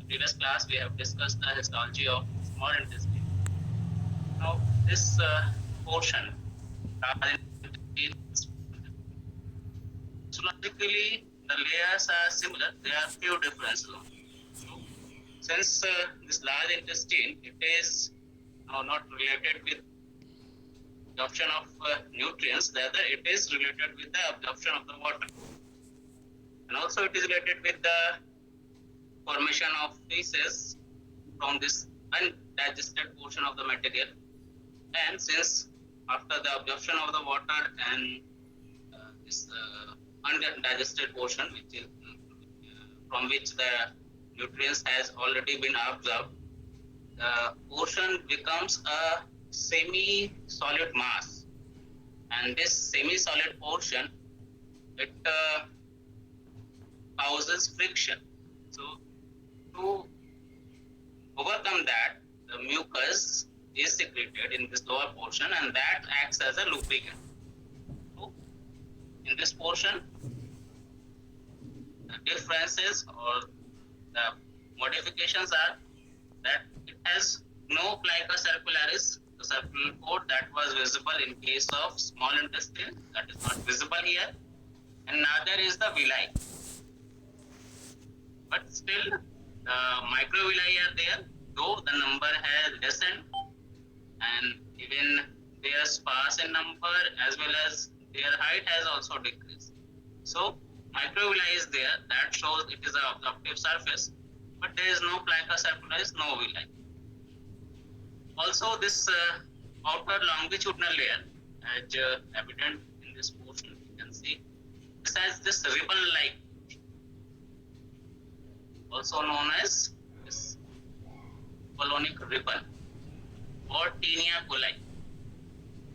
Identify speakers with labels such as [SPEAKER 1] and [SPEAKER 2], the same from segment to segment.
[SPEAKER 1] previous class we have discussed the histology of small intestine. Now this portion, large intestine, histologically the layers are similar. There are few differences. So since this large intestine, it is not related with absorption of nutrients, rather it is related with the absorption of the water, and also it is related with the formation of feces from this undigested portion of the material. And since after the absorption of the water and this undigested portion, which is from which the nutrients has already been absorbed, the portion becomes a semi-solid mass, and this semi-solid portion, it causes friction. So to overcome that, the mucus is secreted in this lower portion, and that acts as a lubricant. So in this portion, the differences or the modifications are that it has no plica circularis, the circular cord that was visible in case of small intestine, that is not visible here, and neither is the villi. But still, the microvilli are there, though the number has lessened, and even they are sparse in number as well as their height has also decreased. So microvilli is there, that shows it is an absorptive surface, but there is no plica circularis, no villi. Also this outer longitudinal layer, as evident in this portion, you can see this has this ribbon-like, also known as this colonic ribbon or tinea coli.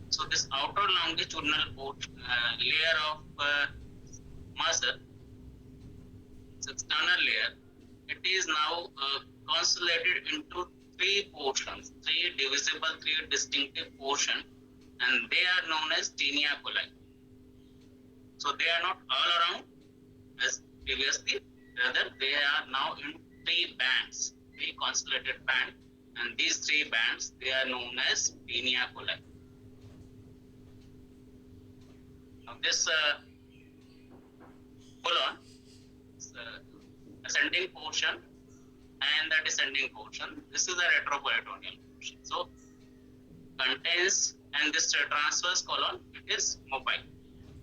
[SPEAKER 1] So this outer longitudinal layer of muscle, this external layer, it is now consolidated into three portions, three divisible, three distinctive portions, and they are known as tinea coli. So they are not all around as previously, rather they are now in three bands, three consolidated bands, and these three bands, they are known as tinea coli. Now this colon, ascending portion and the descending portion, this is the retroperitoneal portion. So contains, and this transverse colon, it is mobile.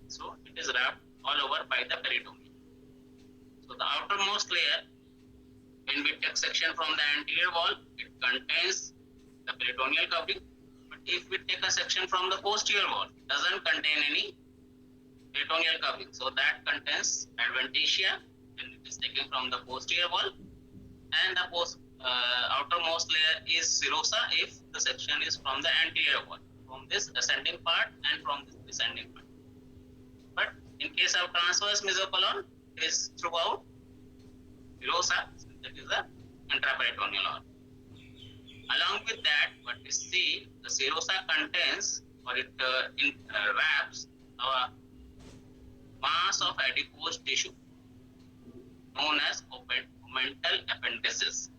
[SPEAKER 1] So it is wrapped all over by the peritoneum. So the outermost layer, when we take section from the anterior wall, it contains the peritoneal covering. But if we take a section from the posterior wall, it doesn't contain any peritoneal covering. So that contains adventitia, and it is taken from the posterior wall, and the outermost layer is serosa if the section is from the anterior wall, from this ascending part and from this descending part. But in case of transverse mesocolon, it is throughout serosa, that is the intraperitoneal organ. Along with that, what we see, the serosa contains, or it wraps a mass of adipose tissue known as omental appendages.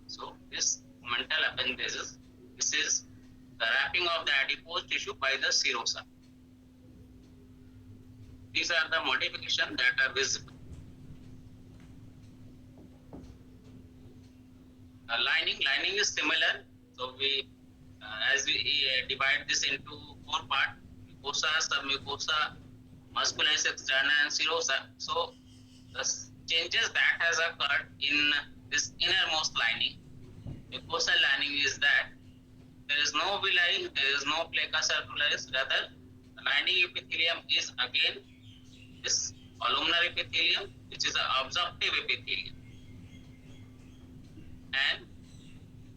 [SPEAKER 1] So this omental appendages, this is the wrapping of the adipose tissue by the serosa. These are the modifications that are visible. Lining is similar. So we, as we divide this into four parts: mucosa, submucosa, musculus externa, and serosa. So the changes that has occurred in this innermost lining, mucosal lining, is that there is no villi, there is no plica circularis. Rather, the lining epithelium is again this columnar epithelium, which is an absorptive epithelium, and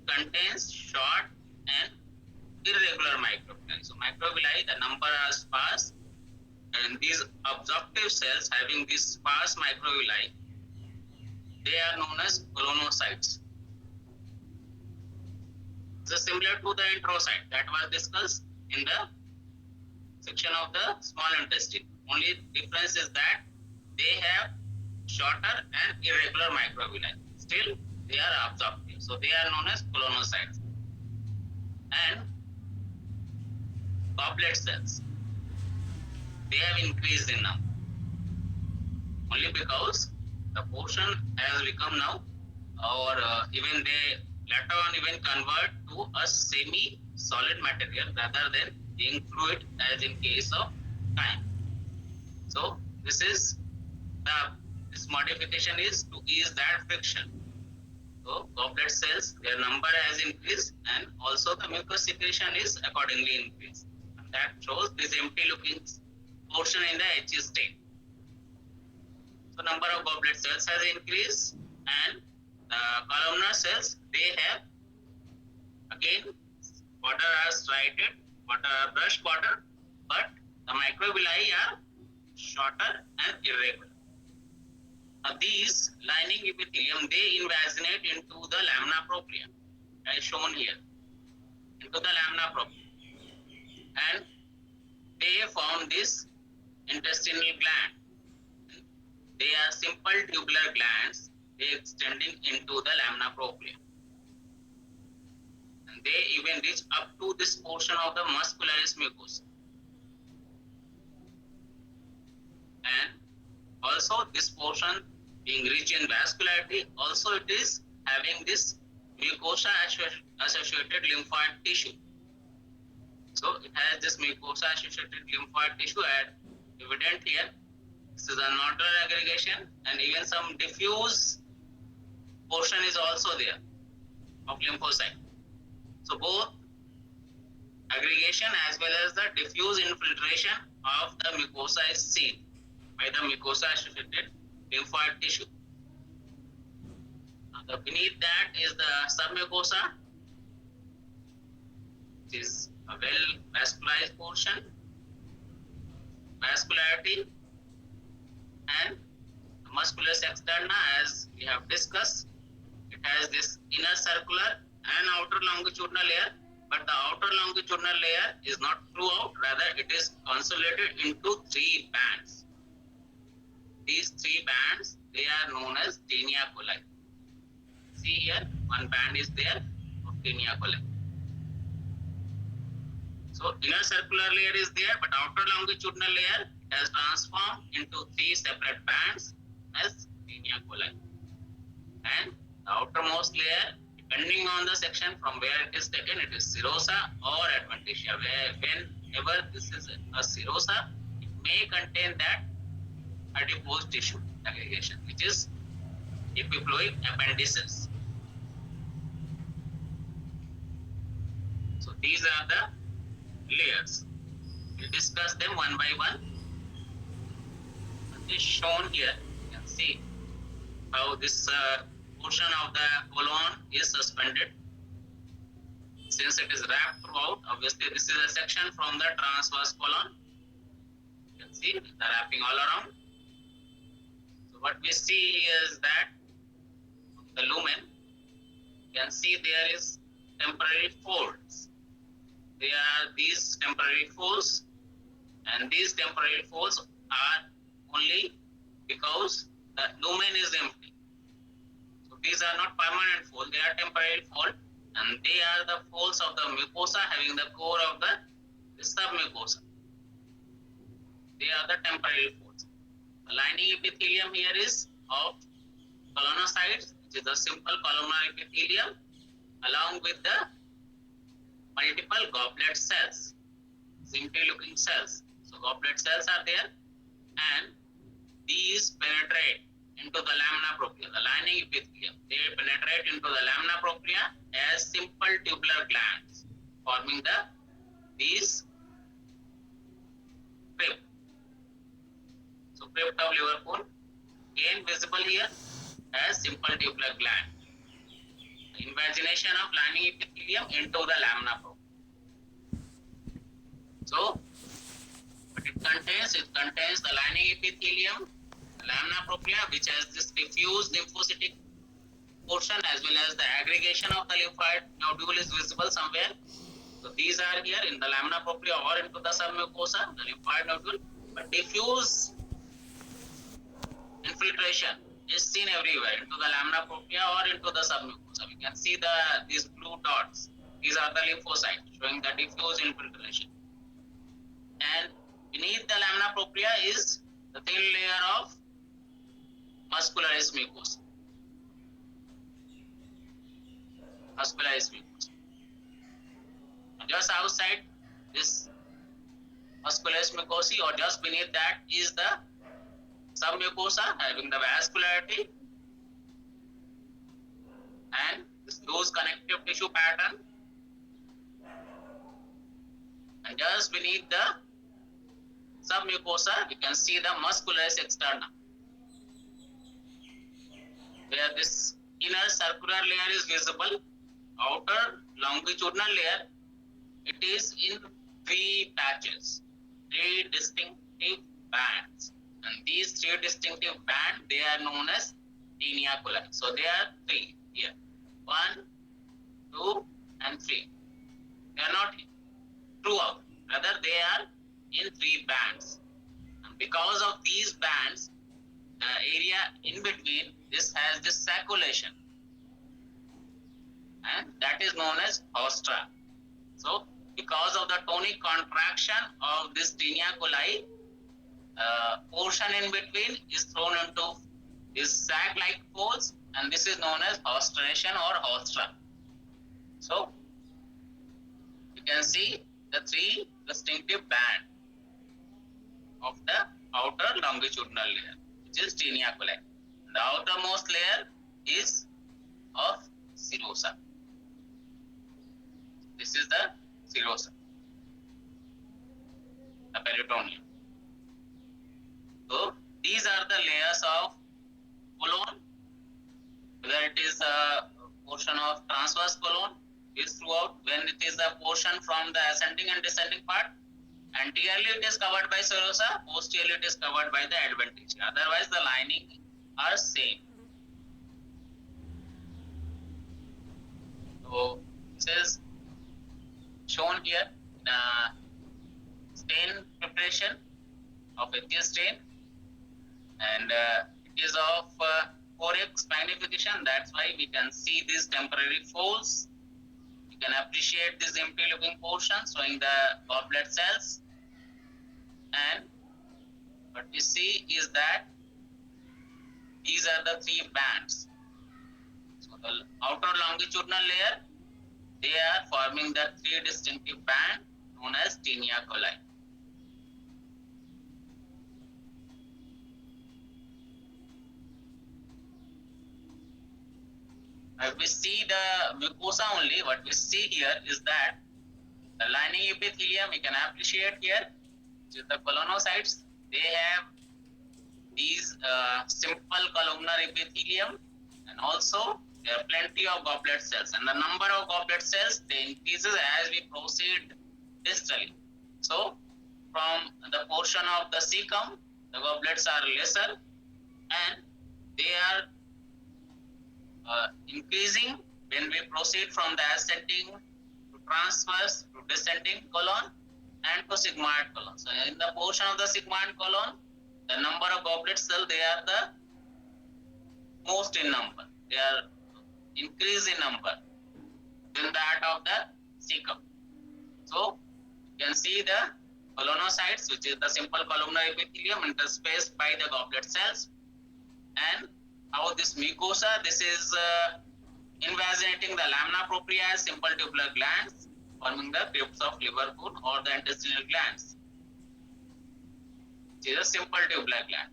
[SPEAKER 1] contains short and irregular microvilli. So microvilli, the number are sparse, and these absorptive cells having these sparse microvilli, they are known as colonocytes. So similar to the enterocyte that was discussed in the section of the small intestine. Only difference is that they have shorter and irregular microvilli. still they are absorptive. So they are known as colonocytes. And goblet cells, they have increased in number only because the portion has become now, or even they later on even convert to a semi-solid material rather than being fluid as in case of time. So this modification is to ease that friction. So goblet cells, their number has increased and also the mucus secretion is accordingly increased. And that shows this empty looking portion in the H state. So number of goblet cells has increased and the columnar cells, they have again border are striated, brush border, but the microvilli are shorter and irregular. Now these lining epithelium, they invaginate into the lamina propria as shown here, into the lamina propria, and they form this intestinal gland. They are simple tubular glands, they extending into the lamina propria. And they even reach up to this portion of the muscularis mucosa. And also this portion being rich in vascularity, also it is having this mucosa associated lymphoid tissue. So it has this mucosa associated lymphoid tissue evident here. This is a nodular aggregation and even some diffuse portion is also there of lymphocyte. So both aggregation as well as the diffuse infiltration of the mucosa is seen by the mucosa associated lymphoid tissue. Now beneath that is the submucosa, which is a well vascularized portion, vascularity, and the musculus externa, as we have discussed, it has this inner circular and outer longitudinal layer, but the outer longitudinal layer is not throughout, rather it is consolidated into 3 bands. These 3 bands, they are known as tinea coli. See here, one band is there of tinea coli. So inner circular layer is there, but outer longitudinal layer has transformed into 3 separate bands as tinea coli. And the outermost layer, depending on the section from where it is taken, it is serosa or adventitia. Whenever this is a serosa, it may contain that adipose tissue aggregation, which is epiploic appendices. So these are the layers. We'll discuss them one by one. It is shown here. You can see how this portion of the colon is suspended. Since it is wrapped throughout, obviously this is a section from the transverse colon. You can see the wrapping all around. So what we see is that the lumen, you can see there is temporary folds. There are these temporary folds, and these temporary folds are only because the lumen is empty. So these are not permanent folds, they are temporary folds, and they are the folds of the mucosa having the core of the submucosa. They are the temporary folds. The lining epithelium here is of colonocytes, which is the simple columnar epithelium, along with the multiple goblet cells, simply looking cells. So goblet cells are there, and these penetrate into the lamina propria, the lining epithelium. They penetrate into the lamina propria as simple tubular glands, forming these crypt. So crypt of Liverpool, again visible here as simple tubular gland. Invagination of lining epithelium into the lamina propria. So, what it contains the lining epithelium, the lamina propria, which has this diffuse lymphocytic portion as well as the aggregation of the lymphoid nodule is visible somewhere. So these are here in the lamina propria or into the submucosa, the lymphoid nodule, but diffuse infiltration is seen everywhere, into the lamina propria or into the submucosa. We can see these blue dots. These are the lymphocytes showing the diffuse infiltration. And beneath the lamina propria is the thin layer of muscularis mucosa. Muscularis mucosa. Just outside this muscularis mucosa, or just beneath that, is the submucosa having the vascularity and this loose connective tissue pattern. And just beneath the submucosa, you can see the muscularis externa, where this inner circular layer is visible. Outer longitudinal layer, it is in three patches, three distinctive bands. And these three distinctive bands, they are known as tinea coli. So they are three here. 1, 2, and 3. They are not throughout. Rather, they are in three bands. And because of these bands, the area in between, this has this circulation. And that is known as haustra. So, because of the tonic contraction of this tinea coli, portion in between is thrown into these sac-like folds, and this is known as haustration or haustra. So, you can see the three distinctive bands of the outer longitudinal layer, which is tinea coli. The outermost layer is of serosa. This is the serosa, the peritoneum. So these are the layers of colon. Whether it is a portion of transverse colon, is throughout. When it is a portion from the ascending and descending part, anteriorly it is covered by serosa, posteriorly it is covered by the adventitia. Otherwise, the lining are same. So this is shown here in a stain preparation of HGS stain, and it is of 4x magnification. That's why we can see these temporary folds. You can appreciate this empty looking portion showing the goblet cells, and what we see is that these are the three bands. So the outer longitudinal layer, they are forming the three distinctive bands known as tinea coli. If we see the mucosa only, what we see here is that the lining epithelium, we can appreciate here, which is the colonocytes. They have these simple columnar epithelium, and also there are plenty of goblet cells, and the number of goblet cells, they increases as we proceed distally. So from the portion of the cecum, the goblets are lesser, and they are increasing when we proceed from the ascending to transverse to descending colon and to sigmoid colon. So in the portion of the sigmoid colon, the number of goblet cells, they are the most in number. They are increase in number than that of the cecum. So you can see the colonocytes, which is the simple columnar epithelium interspaced by the goblet cells, and how this mucosa, this is invaginating the lamina propria as simple tubular glands, forming the crypts of Liverpool or the intestinal glands, which is a simple tubular gland.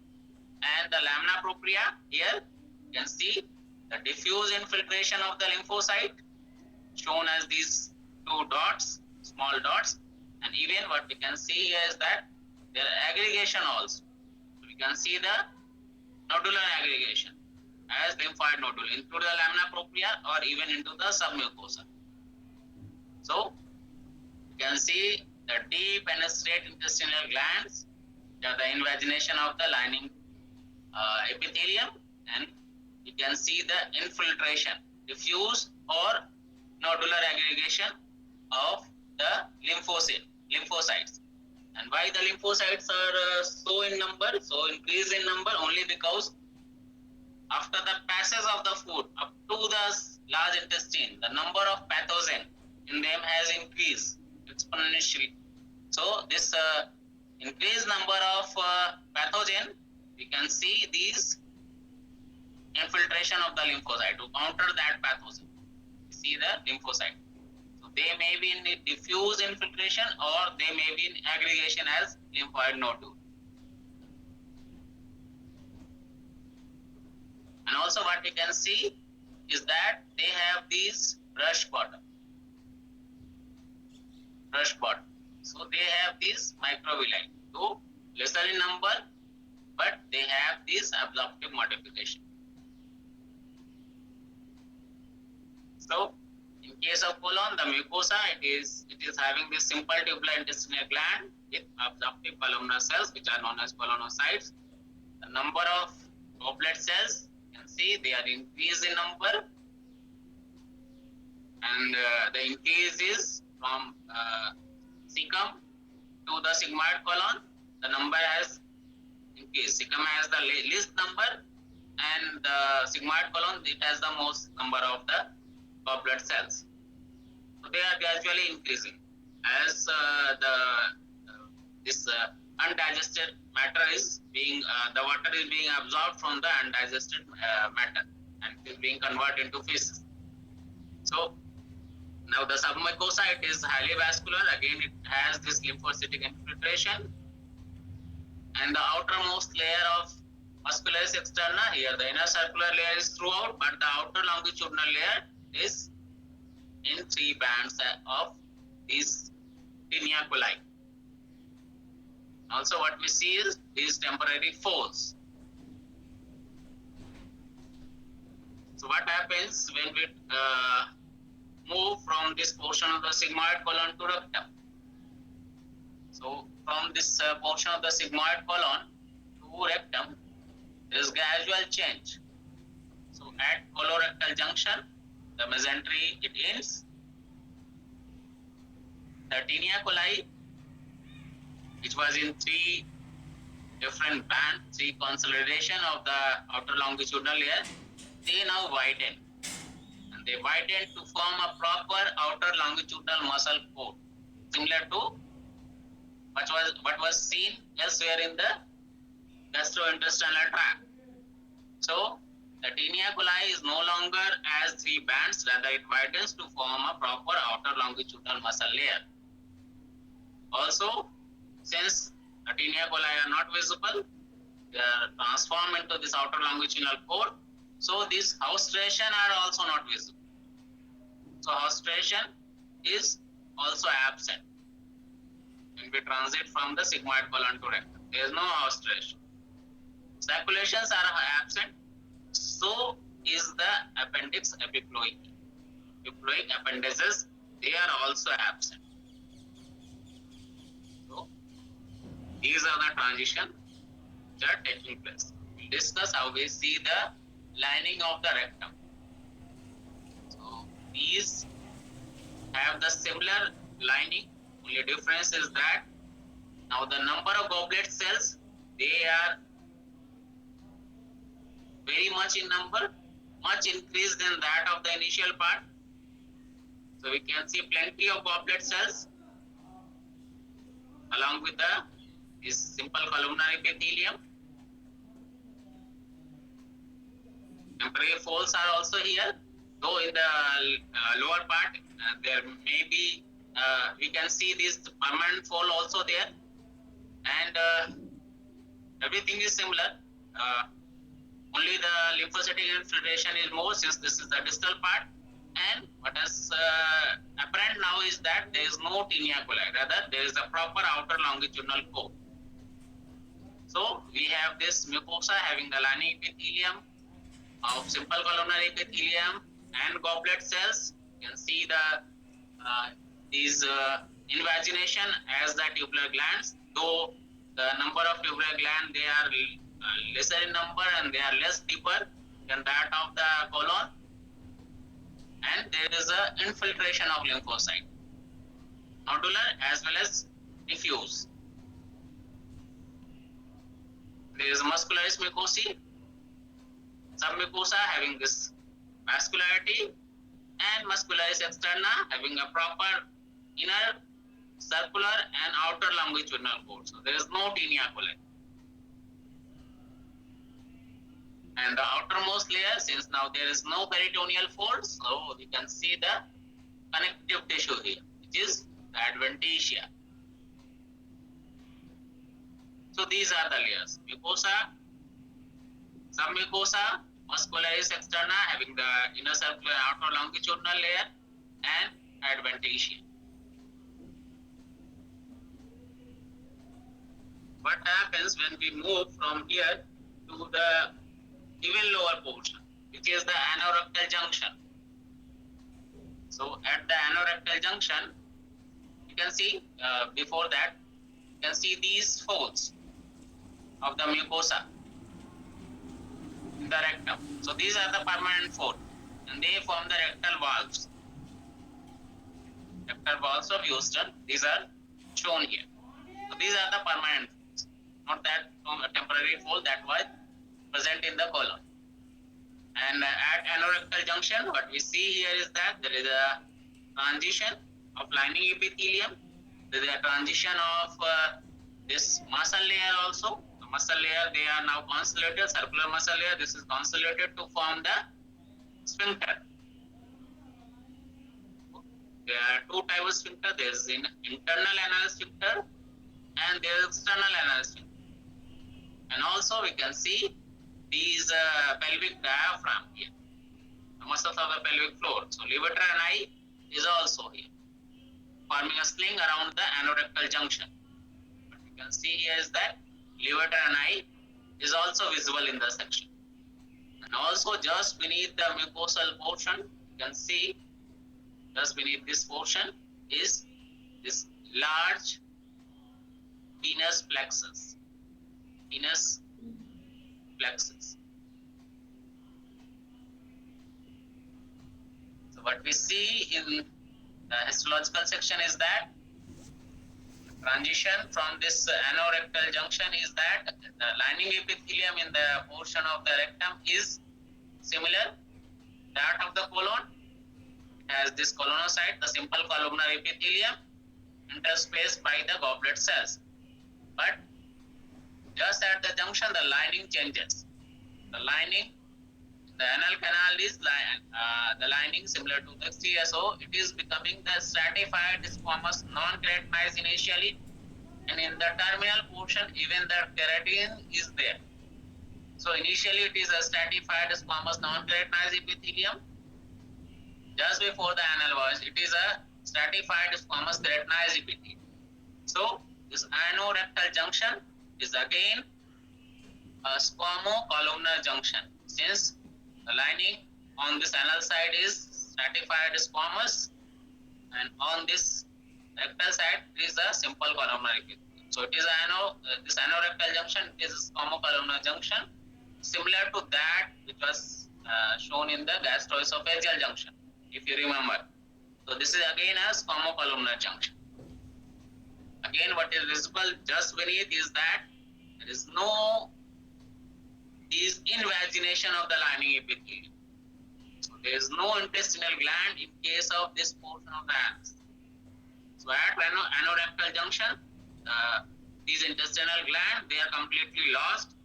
[SPEAKER 1] And the lamina propria, here you can see the diffuse infiltration of the lymphocyte, shown as these two dots, small dots, and even what we can see here is that their aggregation also. So we can see the nodular aggregation as lymphoid nodule into the lamina propria or even into the submucosa. So you can see the deep penetrate intestinal glands, the invagination of the lining epithelium, and you can see the infiltration, diffuse or nodular aggregation of the lymphocytes. And why the lymphocytes are so in number, so increase in number? Only because after the passage of the food up to the large intestine, the number of pathogen in them has increased exponentially. So this increased number of pathogen, we can see these infiltration of the lymphocyte to counter that pathogen. See the lymphocyte. So they may be in diffuse infiltration or they may be in aggregation as lymphoid nodule. And also what we can see is that they have these brush bottom. So they have these microvilli, though lesser in number, but they have this absorptive modification. So in case of colon, the mucosa, it is having this simple tubular intestinal gland with absorptive columnar cells, which are known as colonocytes. The number of goblet cells, you can see they are increased in number, and the increase is from cecum to the sigmoid colon. The number has increased. Cecum has the least number, and the sigmoid colon, it has the most number of the goblet cells. So they are gradually increasing as this undigested matter is being the water is being absorbed from the undigested matter and is being converted into feces. So now the submucosa, it is highly vascular. Again, it has this lymphocytic infiltration, and the outermost layer of muscularis externa, here the inner circular layer is throughout, but the outer longitudinal layer is in 3 bands of these tinea coli. Also what we see is these temporary folds. So what happens when we move from this portion of the sigmoid colon to rectum? So from this portion of the sigmoid colon to rectum, there is gradual change. So at colorectal junction, the mesentery, it ends. The tinea coli, which was in 3 different bands, 3 consolidation of the outer longitudinal layer, they now widen. And they widen to form a proper outer longitudinal muscle coat, similar to what was seen elsewhere in the gastrointestinal tract. So the tinea coli is no longer as 3 bands, rather it widens to form a proper outer longitudinal muscle layer. Also, since the tinea coli are not visible, they are transformed into this outer longitudinal coat. So these haustration are also not visible. So haustration is also absent when we transit from the sigmoid colon to rectum. There is no haustration. Circulations are absent. So is the appendix epiploic. Epiploic appendages, they are also absent. So these are the transitions which are taking place. We'll discuss how we see the lining of the rectum. So these have the similar lining, only difference is that now the number of goblet cells, they are very much in number, much increased than that of the initial part. So we can see plenty of goblet cells along with this simple columnar epithelium. Temporary folds are also here, though in the lower part there may be, we can see this permanent fold also there, and everything is similar. Only the lymphocytic infiltration is more, since this is the distal part, and what is apparent now is that there is no tinea coli, rather there is a proper outer longitudinal coat. So we have this mucosa having the lining epithelium of simple columnar epithelium and goblet cells. You can see these invagination as the tubular glands, though the number of tubular glands, they are lesser in number and they are less deeper than that of the colon, and there is a infiltration of lymphocyte, nodular as well as diffuse. There is muscularis mucosae submucosa having this vascularity, and muscularis externa having a proper inner circular and outer longitudinal cord. So there is no tinea coli. And the outermost layer, since now there is no peritoneal fold, so we can see the connective tissue here, which is the adventitia. So these are the layers: mucosa, submucosa, muscularis externa having the inner circular and outer longitudinal layer, and adventitia. What happens when we move from here to the even lower portion, which is the anorectal junction? So at the anorectal junction, you can see before that, you can see these folds of the mucosa in the rectum. So these are the permanent folds, and they form the rectal valves. Rectal valves of Houston. These are shown here. So these are the permanent folds, not that temporary fold that was present in the colon. And at anorectal junction, what we see here is that there is a transition of lining epithelium. There is a transition of this muscle layer also. The muscle layer, they are now constellated, circular muscle layer. This is constellated to form the sphincter. There are two types of sphincter. There is an internal anal sphincter and there is external anal sphincter. And also we can see these pelvic diaphragm here, the muscles of the pelvic floor. So levator ani is also here, forming a sling around the anorectal junction. What you can see here is that levator ani is also visible in the section. And also just beneath the mucosal portion, you can see just beneath this portion is this large venous plexus. Venous plexus. So what we see in the histological section is that transition from this anorectal junction is that the lining epithelium in the portion of the rectum is similar that of the colon. It has this colonocyte, the simple columnar epithelium, interspaced by the goblet cells. But just at the junction, the lining changes. The lining, the anal canal is the lining similar to the exterior, so it is becoming the stratified squamous non-keratinized initially, and in the terminal portion, even the keratin is there. So initially, it is a stratified squamous non-keratinized epithelium. Just before the anal wall, it is a stratified squamous keratinized epithelium. So this anorectal junction is again a squamo-columnar junction, since the lining on this anal side is stratified squamous, and on this rectal side is a simple columnar epithelium. So it is this anorectal junction is a squamo-columnar junction, similar to that which was shown in the gastroesophageal junction, if you remember. So this is again a squamo-columnar junction. Again, what is visible just beneath is that there is no invagination of the lining epithelium. So there is no intestinal gland in case of this portion of the anus. So at anorectal junction, these intestinal glands, they are completely lost.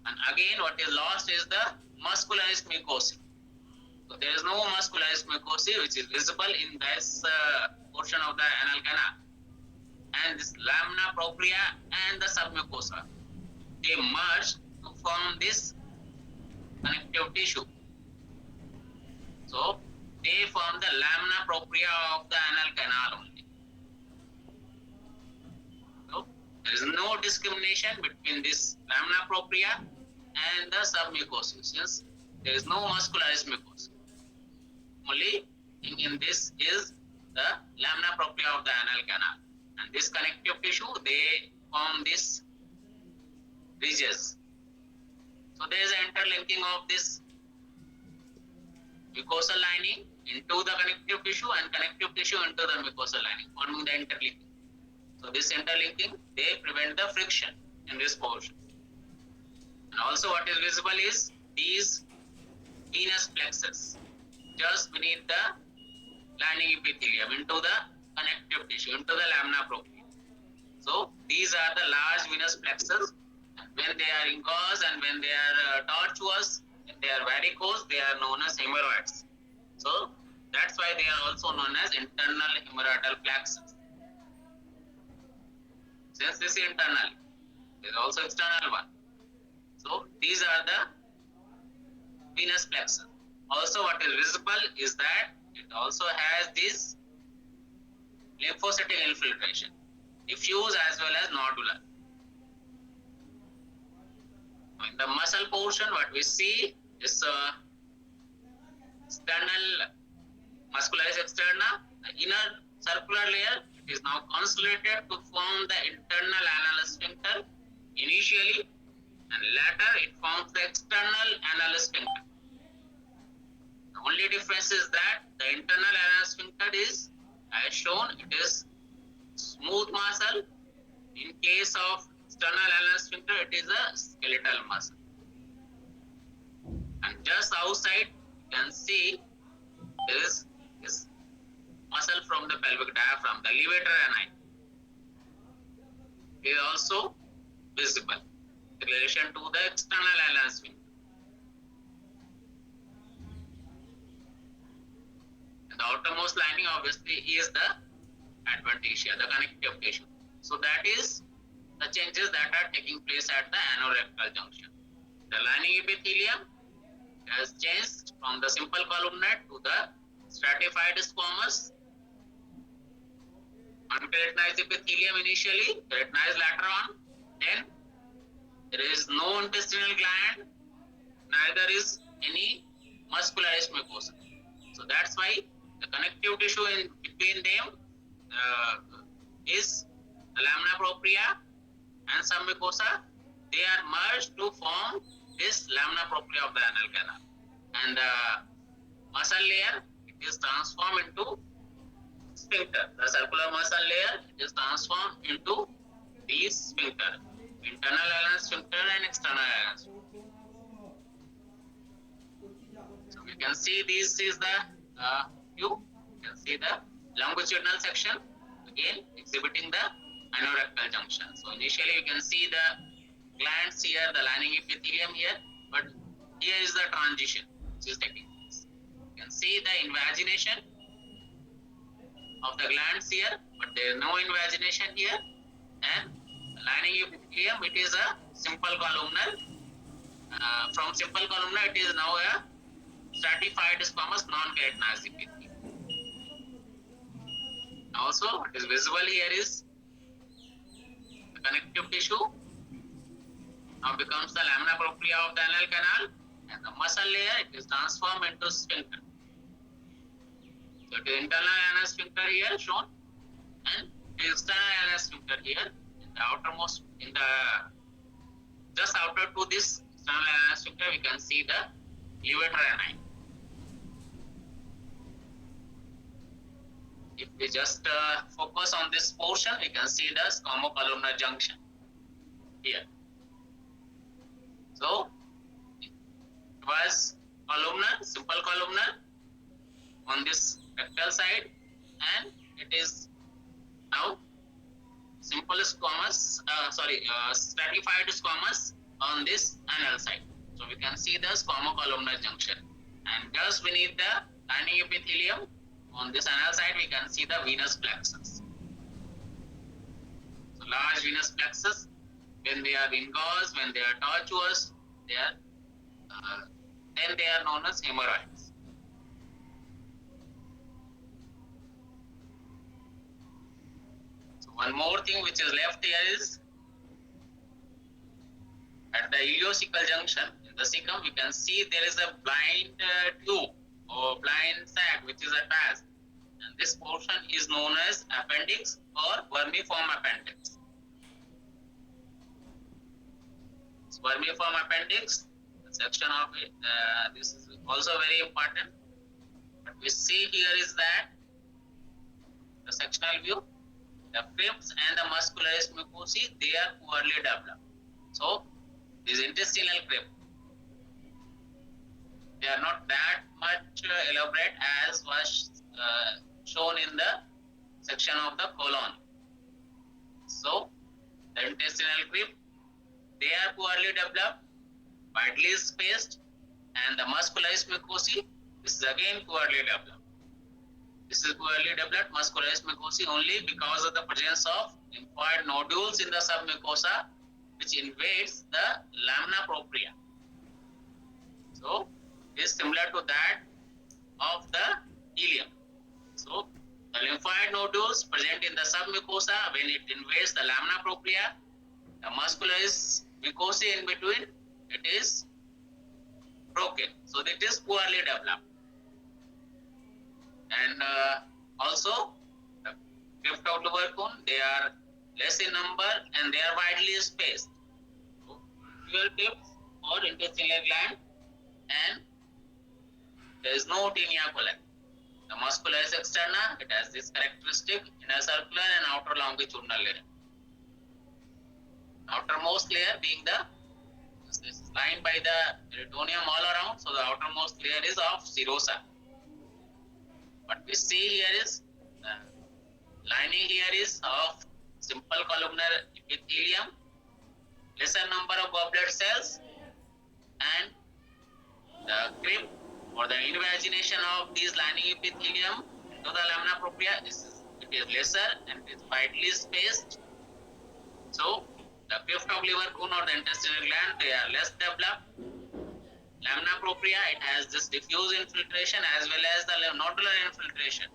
[SPEAKER 1] And again, what is lost is the muscularis mucosae. So there is no muscularis mucosae which is visible in this portion of the anal canal. And this lamina propria and the submucosa, they merge to form this connective tissue. So they form the lamina propria of the anal canal only. So there is no discrimination between this lamina propria and the submucosa, since there is no muscularis mucosa. Only in this is the lamina propria of the anal canal. And this connective tissue, they form these ridges. So there is an interlinking of this mucosal lining into the connective tissue and connective tissue into the mucosal lining, forming the interlinking. So this interlinking, they prevent the friction in this portion. And also what is visible is these venous plexus just beneath the lining epithelium into the connective tissue, into the lamina propria. So these are the large venous plexus. When they are engorged and when they are tortuous, when they are varicose, they are known as hemorrhoids. So that's why they are also known as internal hemorrhoidal plexus. Since this is internal, there is also external one. So these are the venous plexus. Also, what is visible is that it also has this lymphocytic infiltration, diffuse as well as nodular. In the muscle portion, what we see is external muscularis externa, the inner circular layer. It is now consolidated to form the internal anal sphincter initially, and later it forms the external anal sphincter. The only difference is that the internal anal sphincter is, as shown, it is smooth muscle. In case of external anal sphincter, it is a skeletal muscle. And just outside, you can see there is this muscle from the pelvic diaphragm, the levator ani. It is also visible in relation to the external anal sphincter. And the outermost lining obviously is the adventitia, the connective tissue. So that is the changes that are taking place at the anorectal junction. The lining epithelium has changed from the simple columnate to the stratified squamous. Unkeratinized epithelium initially, keratinized later on. Then there is no intestinal gland, neither is any muscularis mucosa. So that's why the connective tissue in between them is the lamina propria and submucosa. They are merged to form this lamina propria of the anal canal. And the muscle layer, it is transformed into sphincter. The circular muscle layer, it is transformed into these sphincter, internal anal sphincter and external anal sphincter. So you can see this is the view. You can see the longitudinal section again exhibiting the anorectal junction. So initially you can see the glands here, the lining epithelium here, but here is the transition which is taking place. You can see the invagination of the glands here, but there is no invagination here. And the lining epithelium, it is a simple columnar. From simple columnar, it is now a stratified squamous non-keratinized epithelium. Also, what is visible here is the connective tissue now becomes the lamina propria of the anal canal, and the muscle layer, it is transformed into sphincter. So it is internal anal sphincter here shown, and the external anal sphincter here in the outermost, in the just outer to this external anal sphincter, we can see the levator ani. If we just focus on this portion, we can see the squamocolumnar junction here. So it was columnar, simple columnar on this rectal side, and it is now simple squamous, stratified squamous on this anal side. So we can see the squamocolumnar junction, and just beneath the lining epithelium on this anal side, we can see the venous plexus. So large venous plexus, when they are engorged, when they are tortuous, they are then they are known as hemorrhoids. So one more thing which is left here is at the ileocecal junction, in the cecum, we can see there is a blind tube or blind sac which is attached, and this portion is known as appendix or vermiform appendix. Vermiform appendix, the section of it, this is also very important. What we see here is that the sectional view, the crypts and the muscularis mucosae, they are poorly developed. So this intestinal crypt, they are not that much elaborate as was shown in the section of the colon. So the intestinal crypt, they are poorly developed, widely spaced, and the muscularis mucosae, this is again poorly developed. This is poorly developed muscularis mucosae only because of the presence of lymphoid nodules in the submucosa, which invades the lamina propria. So it is similar to that of the ileum. So the lymphoid nodules present in the submucosa, when it invades the lamina propria, the muscularis mucosae in between, it is broken. So it is poorly developed. And also the crypt of Lubercune, they are less in number and they are widely spaced. So dual crypts or intestinal gland, and there is no tinea coli. The muscularis externa, it has this characteristic inner circular and outer longitudinal layer. Outermost layer being the, this is lined by the peritoneum all around, so the outermost layer is of serosa. What we see here is the lining here is of simple columnar epithelium, lesser number of goblet cells, and the crypt or the invagination of these lining epithelium into the lamina propria, it is lesser and it is widely spaced. So the crypt of Lubercune or the intestinal gland, they are less developed. Lamina propria, it has this diffuse infiltration as well as the nodular infiltration.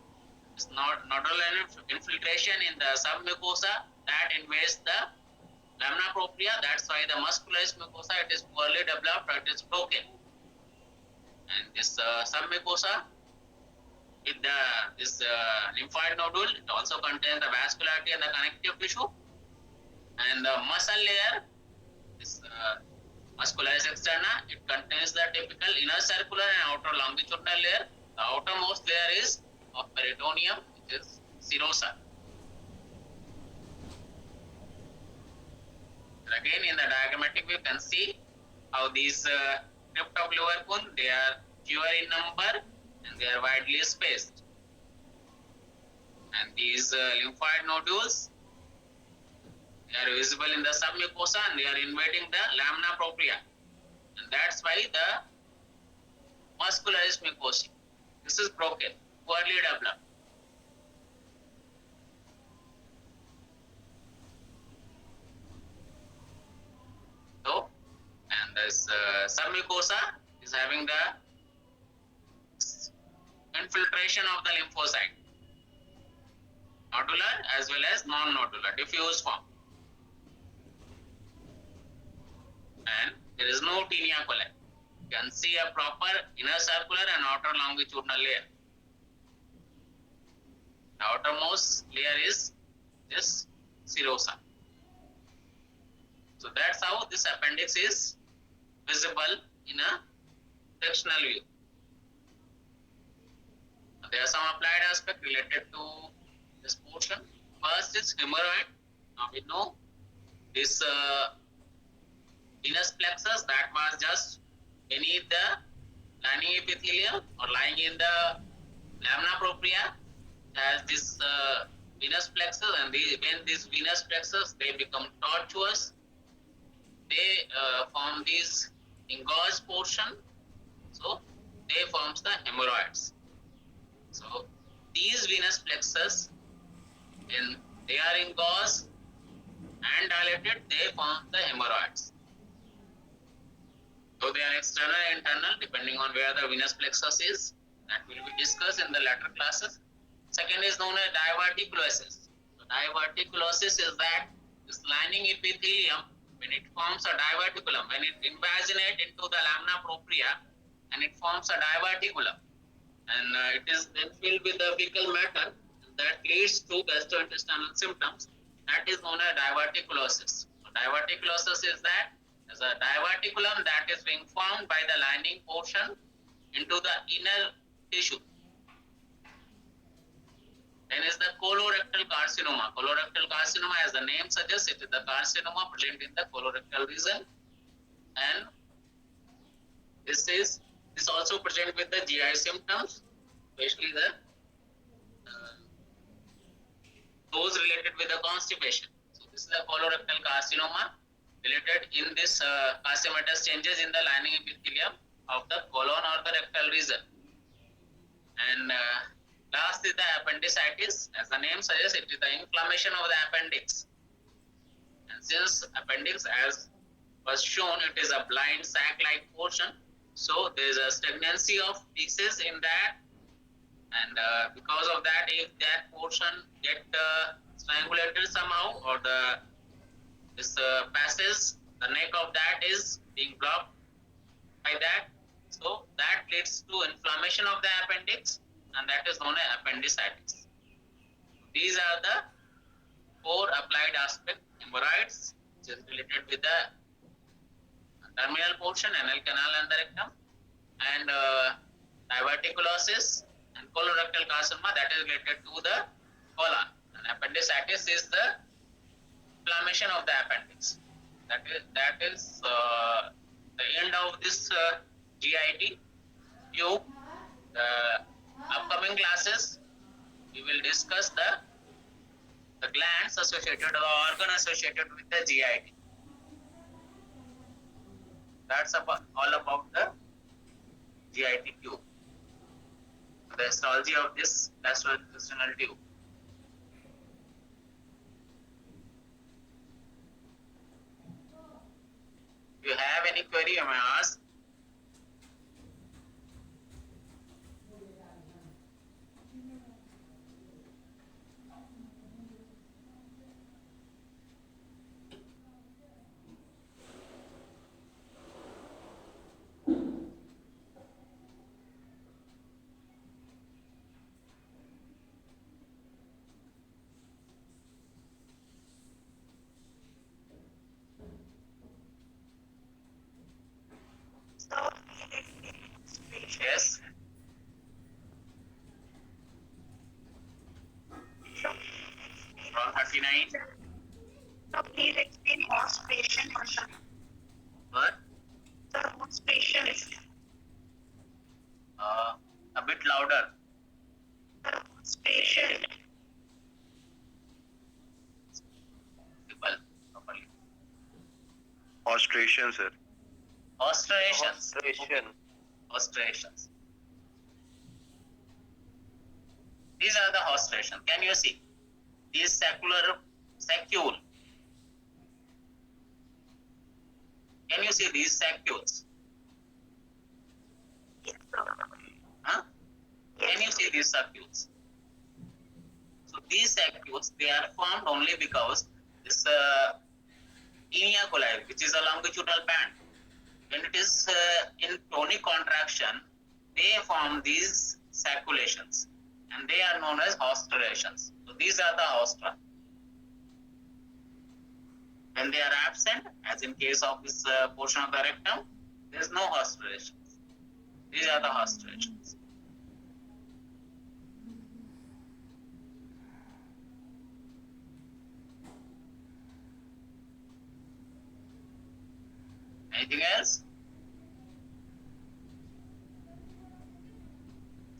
[SPEAKER 1] It's nodular infiltration in the submucosa that invades the lamina propria. That's why the muscularis mucosa, it is poorly developed, it is broken. And this submucosa with this lymphoid nodule, it also contains the vascularity and the connective tissue. And the muscle layer, this muscularis externa, it contains the typical inner circular and outer longitudinal layer. The outermost layer is of peritoneum, which is serosa. And again, in the diagrammatic view, you can see how these crypt of Lubercune, they are fewer in number and they are widely spaced. And these lymphoid nodules, they are visible in the submucosa and they are invading the lamina propria. And that's why the muscularis mucosae, this is broken, poorly developed. So, and this submucosa is having the infiltration of the lymphocyte, nodular as well as non-nodular, diffuse form. And there is no tinea coli. You can see a proper inner circular and outer longitudinal layer. The outermost layer is this serosa. So that's how this appendix is visible in a sectional view. There are some applied aspects related to this portion. First is hemorrhoid. Now we know this venous plexus that was just beneath the lining epithelium or lying in the lamina propria has this venous plexus, and when these venous plexus they become tortuous, they form these engorged portion, so they forms the hemorrhoids. So these venous plexus, when they are engorged and dilated, they form the hemorrhoids. So they are external and internal depending on where the venous plexus is. That will be discussed in the later classes. Second is known as diverticulosis. So diverticulosis is that this lining epithelium, when it forms a diverticulum, when it invaginates into the lamina propria and it forms a diverticulum, and it is then filled with the fecal matter that leads to gastrointestinal symptoms, that is known as diverticulosis. So diverticulosis is that as a diverticulum that is being formed by the lining portion into the inner tissue. Then is the colorectal carcinoma. Colorectal carcinoma, as the name suggests, it is the carcinoma present in the colorectal region, and this This also present with the GI symptoms, especially the those related with the constipation. So this is the colorectal carcinoma related in this carcinomatous changes in the lining epithelium of the colon or the rectal region. And last is the appendicitis. As the name suggests, it is the inflammation of the appendix. And since appendix, as was shown, it is a blind sac-like portion, so there is a stagnancy of feces in that, and because of that, if that portion get strangulated somehow, or this passes, the neck of that is being blocked by that, so that leads to inflammation of the appendix, and that is known as appendicitis. These are the 4 applied aspects: hemorrhoids, which is related with the terminal portion, anal canal and the rectum, and diverticulosis and colorectal carcinoma, that is related to the colon. And appendicitis is the inflammation of the appendix. That is the end of this GIT tube. The upcoming classes we will discuss the glands associated or organ associated with the GIT. That's all about the GIT tube, the histology of this gastrointestinal tube. If you have any query, you may ask. Yes. From 39.
[SPEAKER 2] So please explain ostration.
[SPEAKER 1] What?
[SPEAKER 2] The ostration is
[SPEAKER 1] A bit louder.
[SPEAKER 2] the ostration.
[SPEAKER 1] Properly.
[SPEAKER 3] Ostration, sir.
[SPEAKER 1] Ostrations.
[SPEAKER 3] Ostration.
[SPEAKER 1] Ostrations. These are the ostrations. Can you see? These sacule. Can you see these sacules?
[SPEAKER 2] Yes, sir.
[SPEAKER 1] Huh? Can you see these sacules? So these sacules, they are formed only because this tinea coli, which is a longitudinal band, when it is in tonic contraction, they form these saculations, and they are known as ostrations. So these are the ostra. When they are absent, as in case of this portion of the rectum, there is no ostrations. These are the ostrations. Anything else?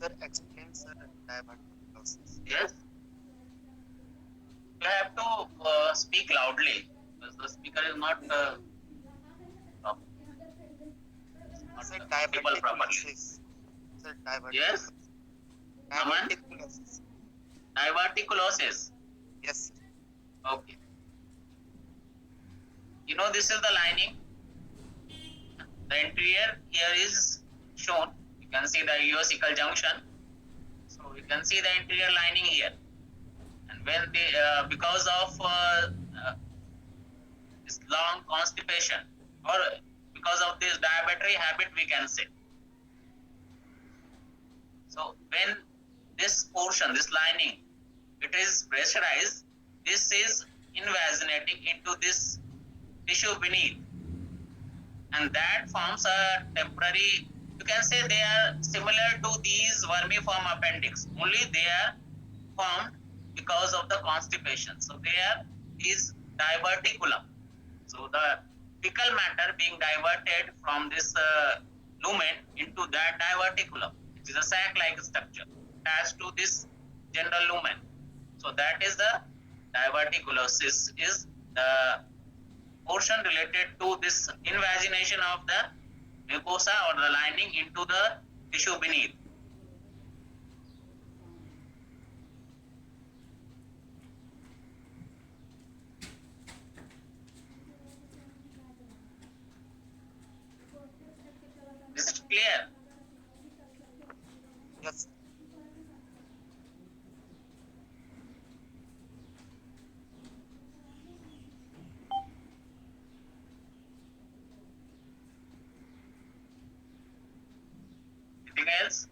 [SPEAKER 3] Sir, explain, sir, diverticulosis.
[SPEAKER 1] Yes. You have to speak loudly because the speaker is not
[SPEAKER 3] Sir,
[SPEAKER 1] audible properly.
[SPEAKER 3] diverticulosis. Sir,
[SPEAKER 1] Yes. Aman?
[SPEAKER 3] diverticulosis.
[SPEAKER 1] Diverticulosis.
[SPEAKER 3] Yes, sir.
[SPEAKER 1] Okay. You know, this is the lining. The interior here is shown. You can see the eosinophil junction. So you can see the interior lining here. And when they, because of this long constipation, or because of this dietary habit, we can say. So when this portion, this lining, it is pressurized, this is invaginating into this tissue beneath, and that forms a temporary, you can say they are similar to these vermiform appendix, only they are formed because of the constipation. So they are is diverticulum. So the fecal matter being diverted from this lumen into that diverticulum, which is a sac-like structure attached to this general lumen. So that is the diverticulosis, is the portion related to this invagination of the mucosa or the lining into the tissue beneath. Is it clear?
[SPEAKER 3] Yes.
[SPEAKER 1] Anything else?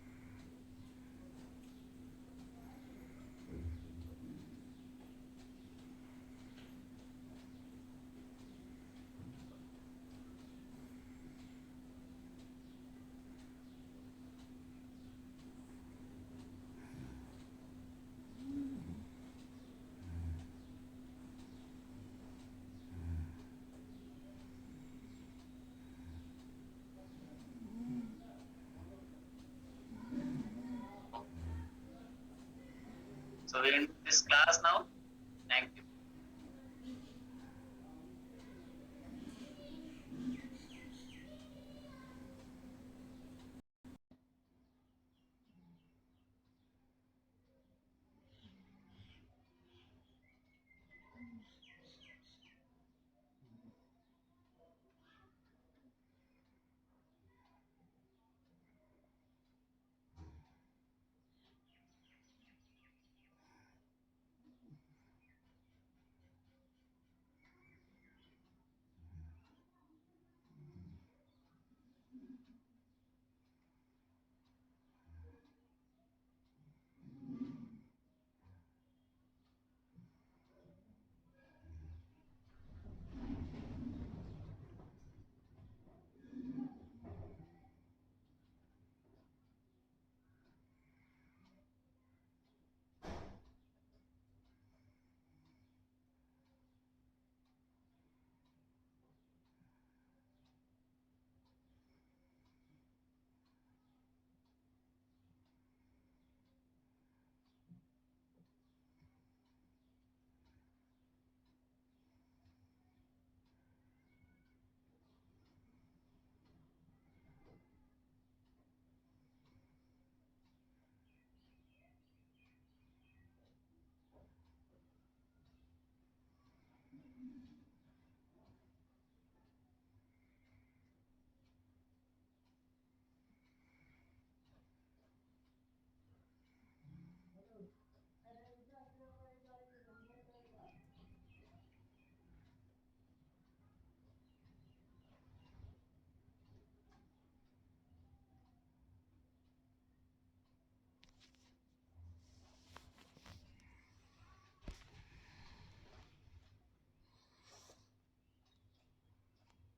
[SPEAKER 1] So we're in this class now.